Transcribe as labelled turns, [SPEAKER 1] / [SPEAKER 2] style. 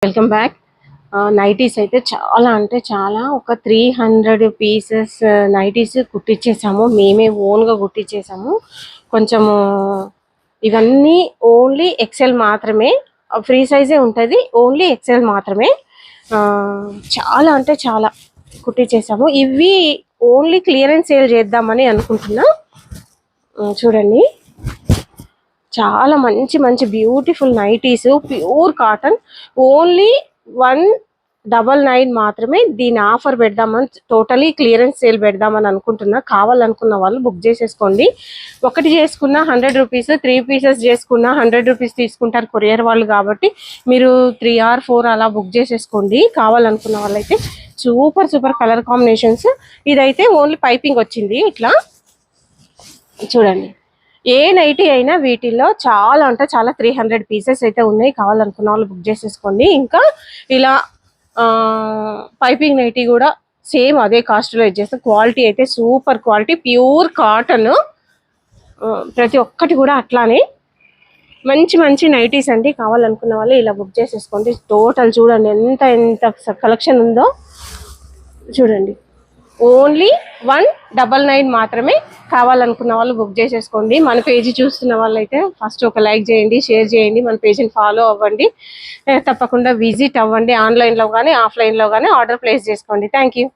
[SPEAKER 1] Welcome back. Nighties అయితే చాలా అంటే చాలా ఒక 300 పీసెస్ నైటీస్ కుట్టించేసాము. మేమే ఓన్గా కుట్టించేసాము. కొంచెము ఇవన్నీ ఓన్లీ ఎక్సెల్ మాత్రమే, ఫ్రీ సైజే ఉంటుంది, ఓన్లీ ఎక్సెల్ మాత్రమే. చాలా అంటే చాలా కుట్టించేసాము. ఇవి ఓన్లీ క్లియరెన్స్ సేల్ చేద్దామని అనుకుంటున్నా. చూడండి, చాలా మంచి మంచి beautiful nighties, pure cotton, only 199 మాత్రమే. దీని ఆఫర్ పెడదామని, టోటలీ క్లియరెన్స్ సేల్ పెడదామని అనుకుంటున్నా. కావాలనుకున్న వాళ్ళు బుక్ చేసేసుకోండి. ఒకటి చేసుకున్న 100 రూపీస్, 3 పీసెస్ చేసుకున్న 100 రూపీస్ తీసుకుంటారు కొరియర్ వాళ్ళు. కాబట్టి మీరు 3 or 4 అలా బుక్ చేసేసుకోండి కావాలనుకున్న వాళ్ళైతే. Super super colour combinations. ఇదైతే ఓన్లీ పైపింగ్ వచ్చింది. ఇట్లా చూడండి, ఏ నైటీ అయినా వీటిల్లో చాలా అంటే చాలా 300 పీసెస్ అయితే ఉన్నాయి. కావాలనుకున్న వాళ్ళు బుక్ చేసేసుకోండి. ఇంకా ఇలా పైపింగ్ నైటీ కూడా సేమ్ అదే కాస్ట్లో ఇచ్చేస్తాం. క్వాలిటీ అయితే సూపర్ క్వాలిటీ, ప్యూర్ కాటన్. ప్రతి ఒక్కటి కూడా అట్లానే మంచి మంచి నైటీస్ అండి. కావాలనుకున్న వాళ్ళు ఇలా బుక్ చేసేసుకోండి. టోటల్ చూడండి ఎంత ఎంత కలెక్షన్ ఉందో. చూడండి, ఓన్లీ 199 మాత్రమే. కావాలనుకున్న వాళ్ళు బుక్ చేసేసుకోండి. మన పేజీ చూస్తున్న వాళ్ళైతే ఫస్ట్ ఒక లైక్ చేయండి, షేర్ చేయండి, మన పేజీని ఫాలో అవ్వండి, తప్పకుండా విజిట్ అవ్వండి. ఆన్లైన్లో కానీ ఆఫ్లైన్లో కానీ ఆర్డర్ ప్లేస్ చేసుకోండి. Thank you.